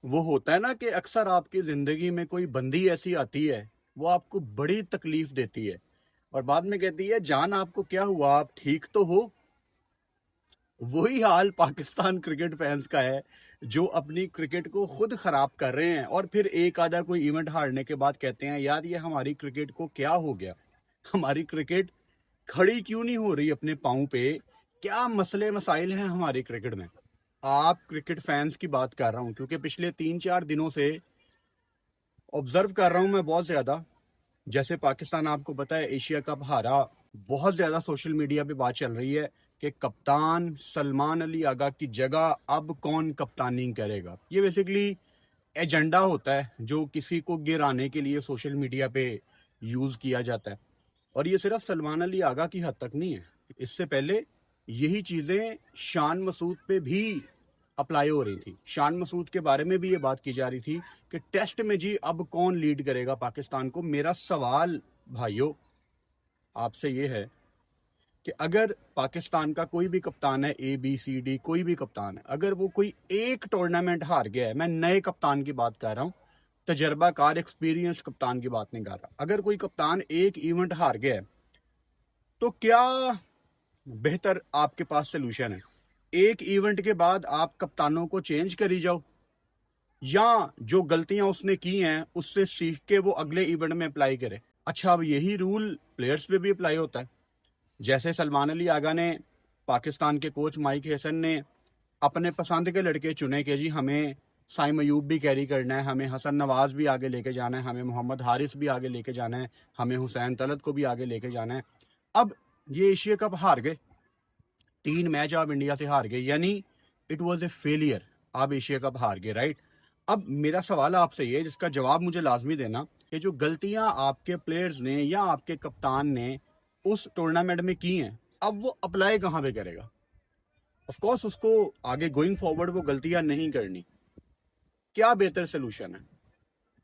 वो होता है ना कि अक्सर आपकी जिंदगी में कोई बंदी ऐसी आती है, वो आपको बड़ी तकलीफ देती है और बाद में कहती है जान आपको क्या हुआ, आप ठीक तो हो। वही हाल पाकिस्तान क्रिकेट फैंस का है, जो अपनी क्रिकेट को खुद खराब कर रहे हैं और फिर एक आधा कोई इवेंट हारने के बाद कहते हैं यार ये हमारी क्रिकेट को क्या हो गया, हमारी क्रिकेट खड़ी क्यों नहीं हो रही अपने पाँव पे, क्या मसले मसाइल हैं हमारी क्रिकेट में। आप क्रिकेट फैंस की बात कर रहा हूं क्योंकि पिछले 3-4 दिनों से ऑब्जर्व कर रहा हूं मैं बहुत ज्यादा। जैसे पाकिस्तान आपको पता है एशिया कप हारा, बहुत ज्यादा सोशल मीडिया पे बात चल रही है कि कप्तान सलमान अली आगा की जगह अब कौन कप्तानी करेगा। ये बेसिकली एजेंडा होता है जो किसी को गिराने के लिए सोशल मीडिया पे यूज किया जाता है। और ये सिर्फ सलमान अली आगा की हद तक नहीं है, इससे पहले यही चीजें शान मसूद पे भी अप्लाई हो रही थी। शान मसूद के बारे में भी ये बात की जा रही थी कि टेस्ट में जी अब कौन लीड करेगा पाकिस्तान को। मेरा सवाल भाइयों आपसे ये है कि अगर पाकिस्तान का कोई भी कप्तान है, ABCD कोई भी कप्तान है, अगर वो कोई एक टूर्नामेंट हार गया है, मैं नए कप्तान की बात कर रहा हूँ, तजर्बाकार एक्सपीरियंस कप्तान की बात नहीं कर रहा, अगर कोई कप्तान एक इवेंट हार गया है तो क्या बेहतर आपके पास सोल्यूशन है? एक इवेंट के बाद आप कप्तानों को चेंज करी जाओ, या जो गलतियां उसने की हैं उससे सीख के वो अगले इवेंट में अप्लाई करे। अच्छा, अब यही रूल प्लेयर्स पे भी अप्लाई होता है। जैसे सलमान अली आगा ने, पाकिस्तान के कोच माइक हैसन ने अपने पसंद के लड़के चुने कि जी हमें साइम अयूब भी कैरी करना है, हमें हसन नवाज भी आगे लेके जाना है, हमें मोहम्मद हारिस भी आगे लेके जाना है, हमें हुसैन तलत को भी आगे लेके जाना है। अब ये एशिया कप हार गए, 3 मैच आप इंडिया से हार गए, यानी इट वॉज ए फेलियर, आप एशिया कप हार गए, राइट। अब मेरा सवाल आपसे ये, जिसका जवाब मुझे लाजमी देना, कि जो गलतियां आपके प्लेयर्स ने या आपके कप्तान ने उस टूर्नामेंट में की हैं, अब वो अप्लाई कहाँ पे करेगा? ऑफ कोर्स उसको आगे गोइंग फॉरवर्ड वो गलतियां नहीं करनी। क्या बेहतर सोल्यूशन है?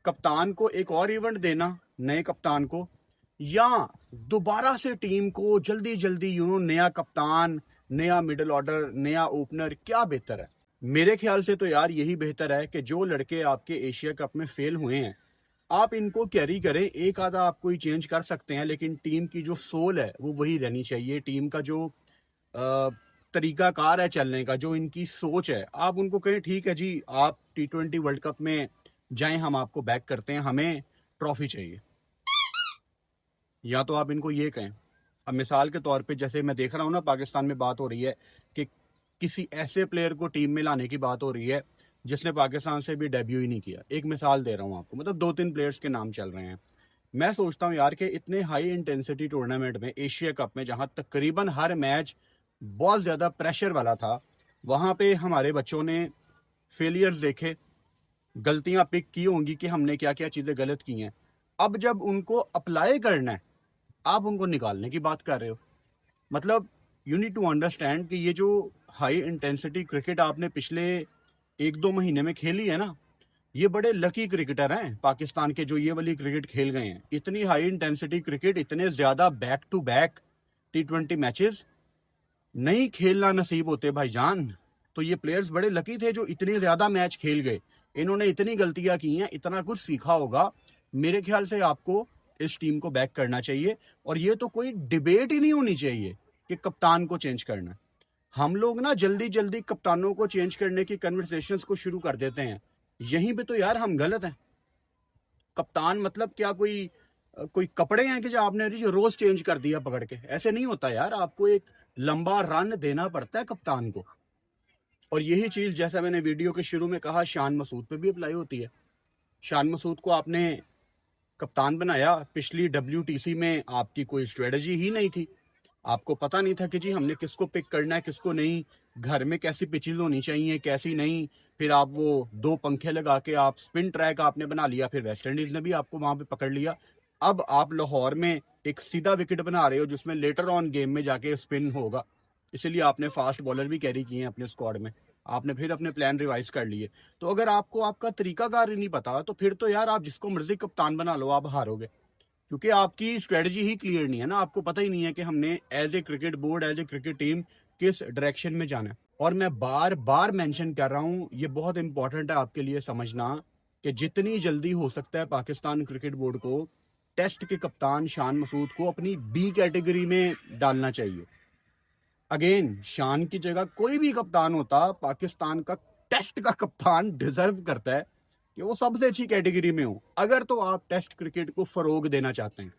कप्तान को एक और इवेंट देना, नए कप्तान को, या दोबारा से टीम को जल्दी जल्दी नया कप्तान, नया मिडिल ऑर्डर, नया ओपनर, क्या बेहतर है? मेरे ख्याल से तो यार यही बेहतर है कि जो लड़के आपके एशिया कप में फेल हुए हैं आप इनको कैरी करें। एक आधा आप कोई चेंज कर सकते हैं, लेकिन टीम की जो सोल है वो वही रहनी चाहिए। टीम का जो तरीकाकार है चलने का, जो इनकी सोच है, आप उनको कहें ठीक है जी आप T20 वर्ल्ड कप में जाएं, हम आपको बैक करते हैं, हमें ट्रॉफी चाहिए। या तो आप इनको ये कहें। अब मिसाल के तौर पे जैसे मैं देख रहा हूँ ना, पाकिस्तान में बात हो रही है कि किसी ऐसे प्लेयर को टीम में लाने की बात हो रही है जिसने पाकिस्तान से भी डेब्यू ही नहीं किया। एक मिसाल दे रहा हूँ आपको, मतलब 2-3 प्लेयर्स के नाम चल रहे हैं। मैं सोचता हूँ यार कि इतने हाई इंटेंसिटी टूर्नामेंट में, एशिया कप में, जहां तकरीबन हर मैच बहुत ज्यादा प्रेशर वाला था, वहां पे हमारे बच्चों ने फेलियर्स देखे, गलतियां पिक की होंगी कि हमने क्या क्या चीजें गलत की हैं। अब जब उनको अप्लाई करना है, आप उनको निकालने की बात कर रहे हो। मतलब यू नीड टू अंडरस्टैंड कि ये जो हाई इंटेंसिटी क्रिकेट आपने पिछले 1-2 महीने में खेली है ना, ये बड़े लकी क्रिकेटर हैं पाकिस्तान के जो ये वाली क्रिकेट खेल गए हैं। इतनी हाई इंटेंसिटी क्रिकेट, इतने ज्यादा back to back T20 matches नहीं खेलना नसीब होते भाईजान। तो ये प्लेयर्स बड़े लकी थे जो इतने ज्यादा मैच खेल गए। इन्होंने इतनी गलतियां की हैं, इतना कुछ सीखा होगा। मेरे ख्याल से आपको इस टीम को बैक करना चाहिए, और ये तो कोई डिबेट ही नहीं होनी चाहिए कि कप्तान को चेंज करना है। हम लोग ना जल्दी जल्दी कप्तानों को चेंज करने की कन्वर्सेशंस को शुरू कर देते हैं। यहीं पे तो यार हम गलत हैं। कप्तान मतलब क्या कोई कोई कपड़े हैं कि जो आपने रोज चेंज कर दिया पकड़ के? ऐसे नहीं होता यार, आपको एक लंबा रन देना पड़ता है कप्तान को। और यही चीज, जैसा मैंने वीडियो के शुरू में कहा, शान मसूद पे भी अप्लाई होती है। शान मसूद को आपने कप्तान बनाया, पिछली WTC में आपकी कोई स्ट्रेटजी ही नहीं थी। आपको पता नहीं था कि जी हमने किसको पिक करना है, किसको नहीं, घर में कैसी पिचेज होनी चाहिए, कैसी नहीं। फिर आप वो 2 पंखे लगा के आप स्पिन ट्रैक आपने बना लिया, फिर वेस्ट इंडीज ने भी आपको वहां पे पकड़ लिया। अब आप लाहौर में एक सीधा विकेट बना रहे हो जिसमें लेटर ऑन गेम में जाके स्पिन होगा, इसीलिए आपने फास्ट बॉलर भी कैरी किए हैं अपने स्क्वाड में। आपने फिर अपने प्लान रिवाइज कर लिए। तो अगर आपको आपका तरीकाकार ही नहीं पता तो फिर तो यार आप जिसको मर्जी कप्तान बना लो, आप हारोगे, क्योंकि आपकी स्ट्रेटजी ही क्लियर नहीं है ना। आपको पता ही नहीं है कि हमने as a cricket board, as a cricket team किस डायरेक्शन में जाना है। और मैं बार बार मेंशन कर रहा हूं, ये बहुत इंपॉर्टेंट है आपके लिए समझना कि जितनी जल्दी हो सकता है पाकिस्तान क्रिकेट बोर्ड को टेस्ट के कप्तान शान मसूद को अपनी बी कैटेगरी में डालना चाहिए। अगेन, शान की जगह कोई भी कप्तान होता, पाकिस्तान का टेस्ट का कप्तान डिजर्व करता है कि वो सबसे अच्छी कैटेगरी में हो। अगर तो आप टेस्ट क्रिकेट को फरोग देना चाहते हैं,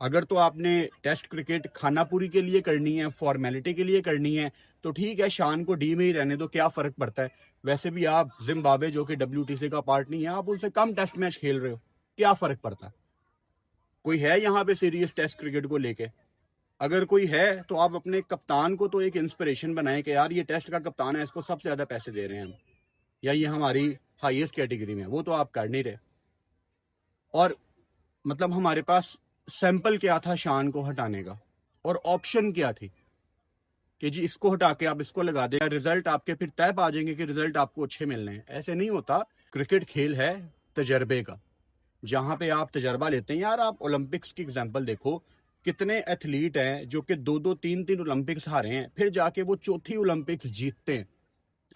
अगर तो आपने टेस्ट क्रिकेट खानापुरी के लिए करनी है, फॉर्मेलिटी के लिए करनी है, तो ठीक है, शान को डी में ही रहने दो, क्या फर्क पड़ता है। वैसे भी आप जिम्बाब्वे जो कि WTC का पार्ट नहीं है, आप उससे कम टेस्ट मैच खेल रहे हो, क्या फर्क पड़ता है। कोई है यहाँ पे सीरियस टेस्ट क्रिकेट को लेके? अगर कोई है तो आप अपने कप्तान को तो एक इंस्पिरेशन बनाएं कि यार ये टेस्ट का कप्तान है, इसको सबसे ज्यादा पैसे दे रहे हैं हम, या ये हमारी हाईएस्ट कैटेगरी में। वो तो आप कर नहीं रहे। और मतलब हमारे पास सैंपल क्या था शान को हटाने का, और ऑप्शन क्या थी कि जी इसको हटा के आप इसको लगा दें, रिजल्ट आपके फिर तय पा जाएंगे कि रिजल्ट आपको अच्छे मिलने हैं। ऐसे नहीं होता। क्रिकेट खेल है तजर्बे का, जहां पे आप तजर्बा लेते हैं। यार आप ओलंपिक्स की एग्जांपल देखो, कितने एथलीट हैं जो कि 2-2 3-3 ओलंपिक्स हारे हैं, फिर जाके वो चौथी ओलंपिक्स जीतते हैं।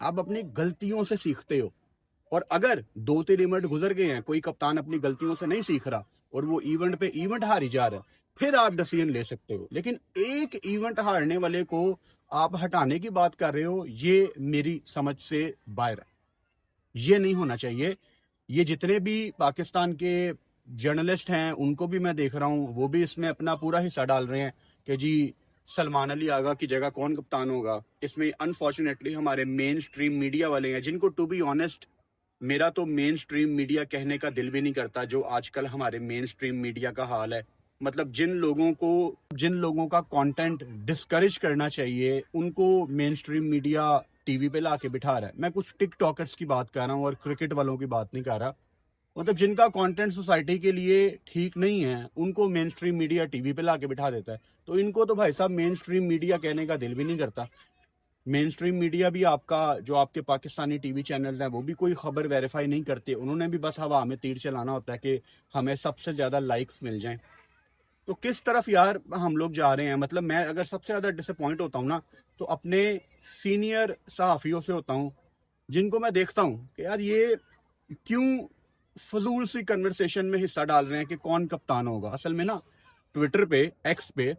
आप अपनी गलतियों से सीखते हो। और अगर 2-3 इवेंट गुजर गए हैं, कोई कप्तान अपनी गलतियों से नहीं सीख रहा और वो इवेंट पे इवेंट हारी जा रहा है, फिर आप डिसीजन ले सकते हो। लेकिन एक इवेंट हारने वाले को आप हटाने की बात कर रहे हो, ये मेरी समझ से बाहर है। ये नहीं होना चाहिए। ये जितने भी पाकिस्तान के जर्नलिस्ट हैं उनको भी मैं देख रहा हूँ, वो भी इसमें अपना पूरा हिस्सा डाल रहे हैं कि जी सलमान अली आगा की जगह कौन कप्तान होगा। इसमें अनफॉर्चुनेटली हमारे मेन स्ट्रीम मीडिया वाले हैं, जिनको टू बी ऑनेस्ट मेरा तो मेन स्ट्रीम मीडिया कहने का दिल भी नहीं करता, जो आजकल हमारे मेन स्ट्रीम मीडिया का हाल है। मतलब जिन लोगों का कंटेंट डिस्करेज करना चाहिए, उनको मेन स्ट्रीम मीडिया टीवी पे ला के बिठा रहा है। मैं कुछ टिकटॉकर्स की बात कर रहा हूँ और क्रिकेट वालों की बात नहीं कर रहा। मतलब जिनका कंटेंट सोसाइटी के लिए ठीक नहीं है, उनको मेन स्ट्रीम मीडिया टीवी पे ला के बिठा देता है। तो इनको तो भाई साहब मेन स्ट्रीम मीडिया कहने का दिल भी नहीं करता। मेन स्ट्रीम मीडिया भी आपका, जो आपके पाकिस्तानी टीवी चैनल्स हैं, वो भी कोई खबर वेरीफाई नहीं करते। उन्होंने भी बस हवा में तीर चलाना होता है कि हमें सबसे ज्यादा लाइक्स मिल जाएं। तो किस तरफ यार हम लोग जा रहे हैं। मतलब मैं अगर सबसे ज्यादा डिसअपॉइंट होता हूँ ना, तो अपने सीनियर सहाफियों से होता हूँ, जिनको मैं देखता हूँ कि यार ये क्यों फजूल सी कन्वर्सेशन में हिस्सा डाल रहे हैं कि कौन कप्तान होगा। असल में ना ट्विटर पे, एक्स पे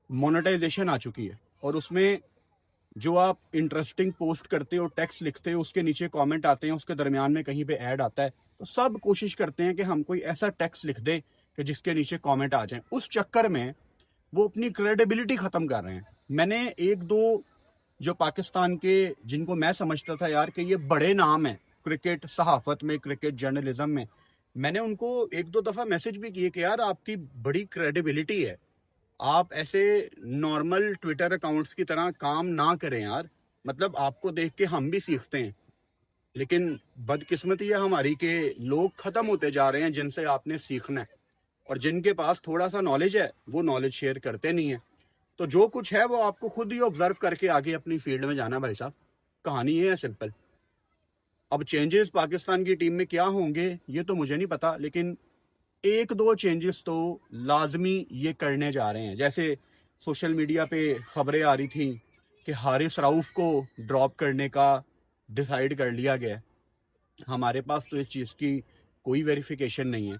मोनेटाइजेशन आ चुकी है, और उसमें जो आप इंटरेस्टिंग पोस्ट करते हो, टेक्स्ट लिखते हो, उसके नीचे कमेंट आते हैं, उसके दरमियान में कहीं पे ऐड आता है, तो सब कोशिश करते हैं कि हम कोई ऐसा टेक्स्ट लिख दे कि जिसके नीचे कमेंट आ जाए। उस चक्कर में वो अपनी क्रेडिबिलिटी खत्म कर रहे हैं। मैंने एक दो जो पाकिस्तान के, जिनको मैं समझता था यार कि ये बड़े नाम है क्रिकेट सहाफत में, क्रिकेट जर्नलिज्म में, मैंने उनको एक दो दफा मैसेज भी किए कि यार आपकी बड़ी क्रेडिबिलिटी है, आप ऐसे नॉर्मल ट्विटर अकाउंट्स की तरह काम ना करें यार। मतलब आपको देख के हम भी सीखते हैं। लेकिन बदकिस्मती है हमारी कि लोग खत्म होते जा रहे हैं जिनसे आपने सीखना है, और जिनके पास थोड़ा सा नॉलेज है वो नॉलेज शेयर करते नहीं है। तो जो कुछ है वो आपको खुद ही ऑब्जर्व करके आगे अपनी फील्ड में जाना भाई साहब। कहानी ये है सिंपल। अब चेंजेस पाकिस्तान की टीम में क्या होंगे ये तो मुझे नहीं पता, लेकिन एक दो चेंजेस तो लाजमी ये करने जा रहे हैं। जैसे सोशल मीडिया पे खबरें आ रही थी कि हारिस राउफ को ड्रॉप करने का डिसाइड कर लिया गया। हमारे पास तो इस चीज़ की कोई वेरिफिकेशन नहीं है।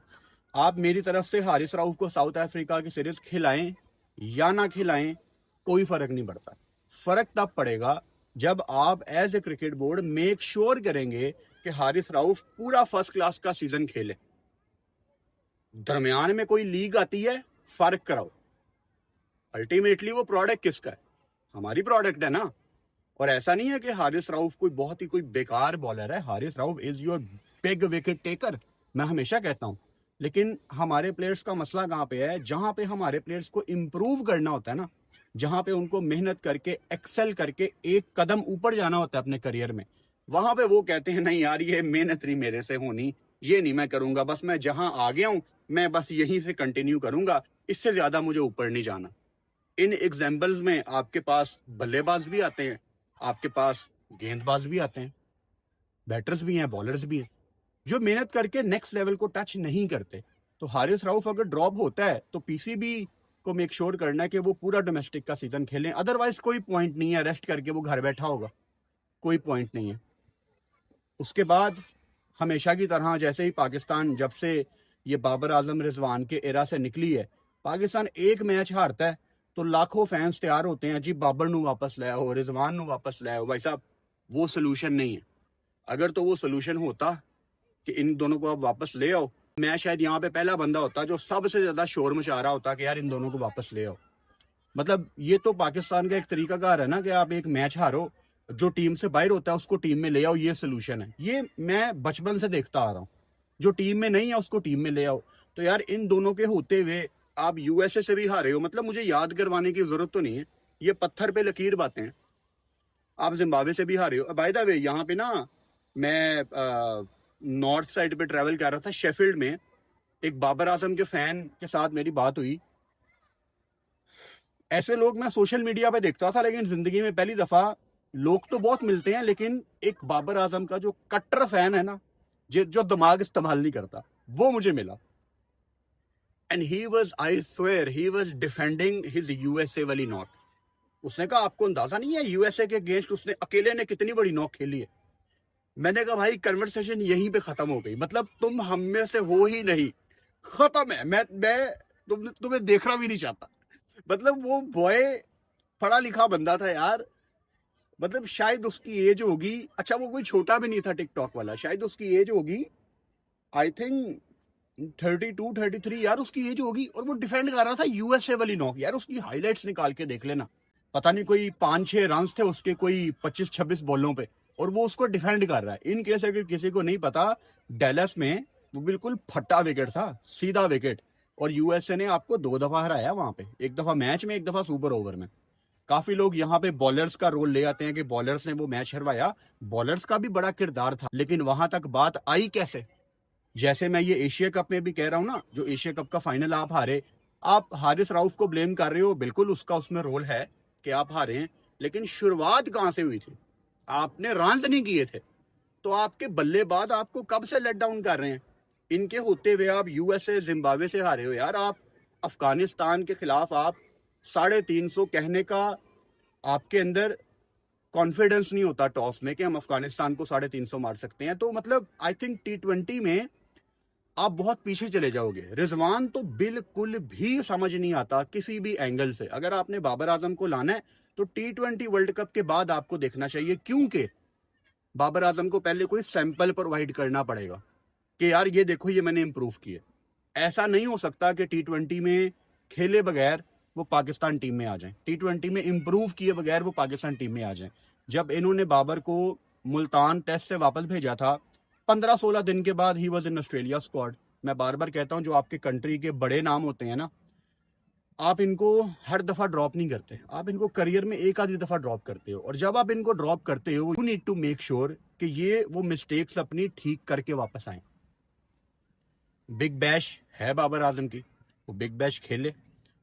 आप मेरी तरफ से हारिस राउफ को साउथ अफ्रीका की सीरीज खिलाएं या ना खिलाएं, कोई फर्क नहीं पड़ता। फर्क तब पड़ेगा जब आप as a cricket board make sure करेंगे कि हारिस राउफ पूरा फर्स्ट क्लास का सीजन खेले। दरमियान में कोई लीग आती है, फर्क कराओ। अल्टीमेटली वो प्रोडक्ट किसका है? हमारी प्रोडक्ट है ना। और ऐसा नहीं है कि हारिस राउफ कोई बहुत ही कोई बेकार बॉलर है। Haris Rauf is your big wicket taker, मैं हमेशा कहता हूं। लेकिन हमारे प्लेयर्स का मसला कहाँ पे है? जहां पे हमारे प्लेयर्स को इम्प्रूव करना होता है ना, जहां पे उनको मेहनत करके एक्सेल करके एक कदम ऊपर जाना होता है अपने करियर में, वहां पे वो कहते हैं नहीं यार ये मेहनत नहीं मेरे से होनी, ये नहीं मैं करूंगा, बस मैं जहां आ गया हूं मैं बस यहीं से कंटिन्यू करूंगा, इससे ज्यादा मुझे ऊपर नहीं जाना। इन एग्जाम्पल्स में आपके पास बल्लेबाज भी आते हैं, आपके पास गेंदबाज भी आते हैं, बैटर्स भी हैं, बॉलर्स भी हैं, जो मेहनत करके नेक्स्ट लेवल को टच नहीं करते। तो हारिस राउफ अगर ड्रॉप होता है तो पीसीबी को मेक श्योर करना है कि वो पूरा डोमेस्टिक का सीजन खेलें, अदरवाइज कोई पॉइंट नहीं है रेस्ट करके वो घर बैठा होगा। कोई पॉइंट नहीं है। उसके बाद हमेशा की तरह जैसे ही पाकिस्तान जब से ये बाबर आजम रिजवान के एरा से निकली है, पाकिस्तान एक मैच हारता है तो लाखों फैंस तैयार होते हैं जी बाबर नू वापस ले आओ, रिजवान नू वापस ले आओ। भाई साहब वो सोल्यूशन नहीं है। अगर तो वो सोल्यूशन होता कि इन दोनों को आप वापस ले आओ, मैं शायद यहाँ पे पहला बंदा होता जो सबसे ज्यादा शोर मचा रहा होता कि यार इन दोनों को वापस ले आओ। मतलब ये तो पाकिस्तान का एक तरीकाकार है ना कि आप एक मैच हारो, जो टीम से बाहर होता है उसको टीम में ले आओ, ये सोल्यूशन है। ये मैं बचपन से देखता आ रहा हूँ, जो टीम में नहीं है उसको टीम में ले आओ। तो यार इन दोनों के होते हुए आप यूएसए से भी हारे हो, मतलब मुझे याद करवाने की जरूरत तो नहीं है, ये पत्थर पे लकीर बातें हैं। आप जिम्बाब्वे से भी हारे हो। बाय द वे यहाँ पे ना मैं नॉर्थ साइड पे ट्रैवल कर रहा था, शेफील्ड में एक बाबर आजम के फैन के साथ मेरी बात हुई। ऐसे लोग मैं सोशल मीडिया पे देखता था, लेकिन जिंदगी में पहली दफा लोग तो बहुत मिलते हैं, लेकिन एक बाबर आजम का जो कट्टर फैन है ना, जो दिमाग इस्तेमाल नहीं करता, वो मुझे मिला। And he was, I swear, he was defending his USA वाली नॉक। उसने कहा आपको अंदाजा नहीं है यूएसए के अगेंस्ट उसने अकेले ने कितनी बड़ी नॉक खेली है। मैंने कहा भाई कन्वर्सेशन यहीं पे खत्म हो गई, मतलब तुम हम में से हो ही नहीं, खत्म है। मैं तुम्हें देखना भी नहीं चाहता। मतलब वो बॉय पढ़ा लिखा बंदा था यार, मतलब शायद उसकी एज होगी, अच्छा वो कोई छोटा भी नहीं था टिकटॉक वाला, शायद उसकी एज होगी आई थिंक 32-33 यार उसकी एज होगी, और वो डिफेंड कर रहा था यूएसए वाली नॉक। यार उसकी हाईलाइट्स निकाल के देख लेना, पता नहीं कोई 5-6 रन थे उसके कोई 25-26 बॉलों पे, और वो उसको डिफेंड कर रहा है। इन केस अगर किसी को नहीं पता, डेलस में वो बिल्कुल फट्टा विकेट था, सीधा विकेट, और यूएसए ने आपको 2 दफा हराया वहां पे, एक दफा मैच में, एक दफा सुपर ओवर में। काफी लोग यहाँ पे बॉलर्स का रोल ले आते हैं कि बॉलर्स ने वो मैच हरवाया, बॉलर्स का भी बड़ा किरदार था, लेकिन वहां तक बात आई कैसे? जैसे मैं ये एशिया कप में भी कह रहा हूं ना, जो एशिया कप का फाइनल आप हारे, आप हारिस राउफ को ब्लेम कर रहे हो, बिल्कुल उसका उसमें रोल है कि आप हारे हैं, लेकिन शुरुआत कहां से हुई थी? आपने रन नहीं किए थे, तो आपके बल्लेबाज आपको कब से लेट डाउन कर रहे हैं? इनके होते हुए आप यूएसए जिम्बाब्वे से हारे हो यार। आप अफगानिस्तान के खिलाफ आप 350 कहने का आपके अंदर कॉन्फिडेंस नहीं होता टॉस में कि हम अफगानिस्तान को 350 मार सकते हैं। तो मतलब आई थिंक T20 में आप बहुत पीछे चले जाओगे। रिजवान तो बिल्कुल भी समझ नहीं आता किसी भी एंगल से। अगर आपने बाबर आजम को लाना है तो T20 वर्ल्ड कप के बाद आपको देखना चाहिए, क्योंकि बाबर आजम को पहले कोई सैंपल प्रोवाइड करना पड़ेगा कि यार ये देखो ये मैंने इंप्रूव किए। ऐसा नहीं हो सकता कि T20 में खेले बगैर वो पाकिस्तान टीम में आ जाएं, T20 में इंप्रूव किए बगैर वो पाकिस्तान टीम में आ जाएं। जब इन्होंने बाबर को मुल्तान टेस्ट से वापस भेजा था, 15-16 दिन के बाद he was in Australia squad. मैं बार बार कहता हूं, जो आपके कंट्री के बड़े नाम होते हैं ना, आप इनको हर दफा ड्रॉप नहीं करते, आप इनको करियर में एक आधी दफा ड्रॉप करते हो। और जब आप इनको ड्रॉप करते हो, you need to make sure कि ये वो मिस्टेक्स अपनी ठीक करके वापस आए। बिग बैश है बाबर आजम की, वो बिग बैश खेले,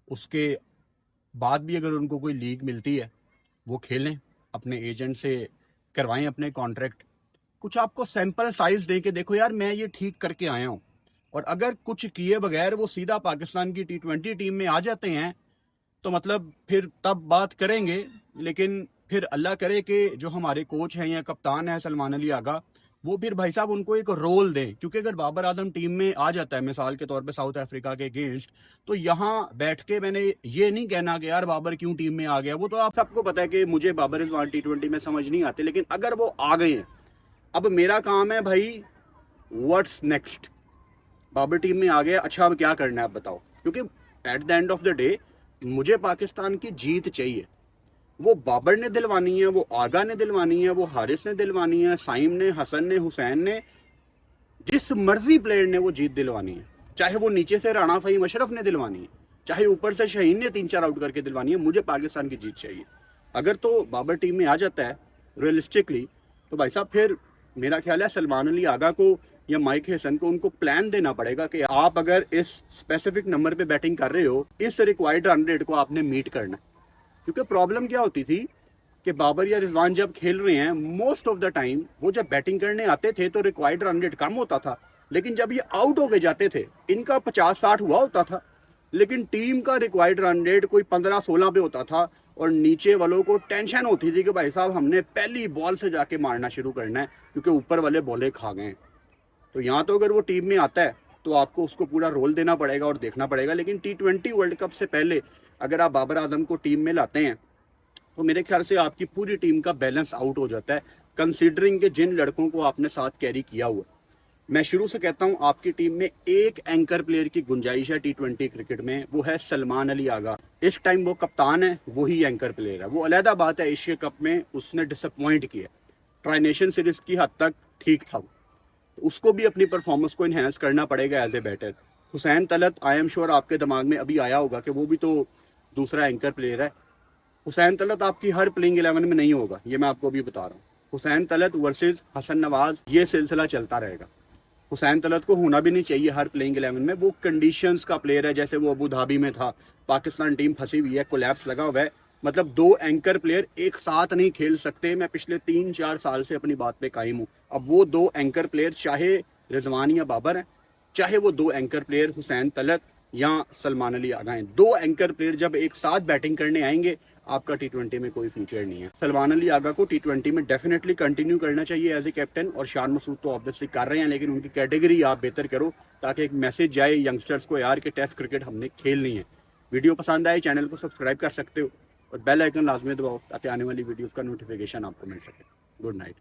उसके बाद भी अगर उनको कोई लीग मिलती है वो खेलें, अपने एजेंट से करवाएं अपने कॉन्ट्रैक्ट, कुछ आपको सैंपल साइज दे के देखो यार मैं ये ठीक करके आया हूं। और अगर कुछ किए बगैर वो सीधा पाकिस्तान की T20 टीम में आ जाते हैं तो मतलब फिर तब बात करेंगे। लेकिन फिर अल्लाह करे कि जो हमारे कोच हैं या कप्तान है सलमान अली आगा, वो फिर भाई साहब उनको एक रोल दें। क्योंकि अगर बाबर आजम टीम में आ जाता है मिसाल के तौर पे साउथ अफ्रीका के अगेंस्ट, तो यहाँ बैठ के मैंने ये नहीं कहना कि यार बाबर क्यों टीम में आ गया। वो तो आप सबको पता है कि मुझे बाबर रिजवान T20 में समझ नहीं आते, लेकिन अगर वो आ गए हैं, अब मेरा काम है भाई व्हाट्स नेक्स्ट। बाबर टीम में आ गया, अच्छा अब क्या करना है आप बताओ। क्योंकि at the end of the day मुझे पाकिस्तान की जीत चाहिए। वो बाबर ने दिलवानी है, वो आगा ने दिलवानी है, वो हारिस ने दिलवानी है, साइम ने, हसन ने, हुसैन ने, जिस मर्जी प्लेयर ने वो जीत दिलवानी है। चाहे वो नीचे से राणा फहीम अशरफ ने दिलवानी है, चाहे ऊपर से शहीन ने 3-4 आउट करके दिलवानी है, मुझे पाकिस्तान की जीत चाहिए। अगर तो बाबर टीम में आ जाता है रियलिस्टिकली, तो भाई साहब फिर मेरा ख्याल है सलमान अली आगा को या माइक हसन को उनको प्लान देना पड़ेगा कि आप अगर इस स्पेसिफिक नंबर पे बैटिंग कर रहे हो, इस रिक्वायर्ड रन रेट को आपने मीट करना। क्योंकि प्रॉब्लम क्या होती थी कि बाबर या रिजवान जब खेल रहे हैं, मोस्ट ऑफ द टाइम वो जब बैटिंग करने आते थे तो रिक्वायर्ड रन रेट कम होता था, लेकिन जब ये आउट हो के जाते थे इनका 50-60 हुआ होता था, लेकिन टीम का रिक्वायर्ड रन रेट कोई 15-16 पे होता था। और नीचे वालों को टेंशन होती थी कि भाई साहब हमने पहली बॉल से जाके मारना शुरू करना है क्योंकि ऊपर वाले बॉले खा गए हैं। तो यहाँ तो अगर वो टीम में आता है तो आपको उसको पूरा रोल देना पड़ेगा और देखना पड़ेगा। लेकिन T20 वर्ल्ड कप से पहले अगर आप बाबर आजम को टीम में लाते हैं तो मेरे ख्याल से आपकी पूरी टीम का बैलेंस आउट हो जाता है, कंसीडरिंग के जिन लड़कों को आपने साथ कैरी किया हुआ। मैं शुरू से कहता हूं आपकी टीम में एक एंकर प्लेयर की गुंजाइश है T20 क्रिकेट में, वो है सलमान अली आगा। इस टाइम वो कप्तान है, वही एंकर प्लेयर है। वो अलहदा बात है, एशिया कप में उसने डिसअपॉइंट किया, ट्राई नेशन सीरीज की हद तक ठीक था, तो उसको भी अपनी परफॉर्मेंस को इन्हेंस करना पड़ेगा as a batter. Hussain Talat, I am sure आपके दिमाग में अभी आया होगा कि वो भी तो दूसरा एंकर प्लेयर है। हुसैन तलत आपकी हर प्लेइंग 11 में नहीं होगा, ये मैं आपको अभी बता रहा हूँ। हुसैन तलत वर्सेस हसन नवाज, ये सिलसिला चलता रहेगा। हुसैन तलत को होना भी नहीं चाहिए हर प्लेइंग 11 में, वो कंडीशंस का प्लेयर है। जैसे वो अबू धाबी में था, पाकिस्तान टीम फंसी हुई है, कोलैप्स लगा हुआ है, मतलब दो एंकर प्लेयर एक साथ नहीं खेल सकते। मैं पिछले 3-4 साल से अपनी बात पे कायम हूँ। अब वो दो एंकर प्लेयर चाहे रिजवान या बाबर हैं, चाहे वो दो एंकर प्लेयर हुसैन तलत या सलमान अली आगा हैं, दो एंकर प्लेयर जब एक साथ बैटिंग करने आएंगे आपका T20 में कोई फ्यूचर नहीं है। सलमान अली आगा को T20 में डेफिनेटली कंटिन्यू करना चाहिए एज ए कैप्टन, और शान मसूद तो ऑब्वियसली कर रहे हैं, लेकिन उनकी कैटेगरी आप बेहतर करो ताकि एक मैसेज जाए यंगस्टर्स को यार कि टेस्ट क्रिकेट हमने खेलनी है। वीडियो पसंद आए चैनल को सब्सक्राइब कर सकते हो और बेल आइकन लाजमी दबाओ ताकि आने वाली वीडियोस का नोटिफिकेशन आपको मिल सके। Good night.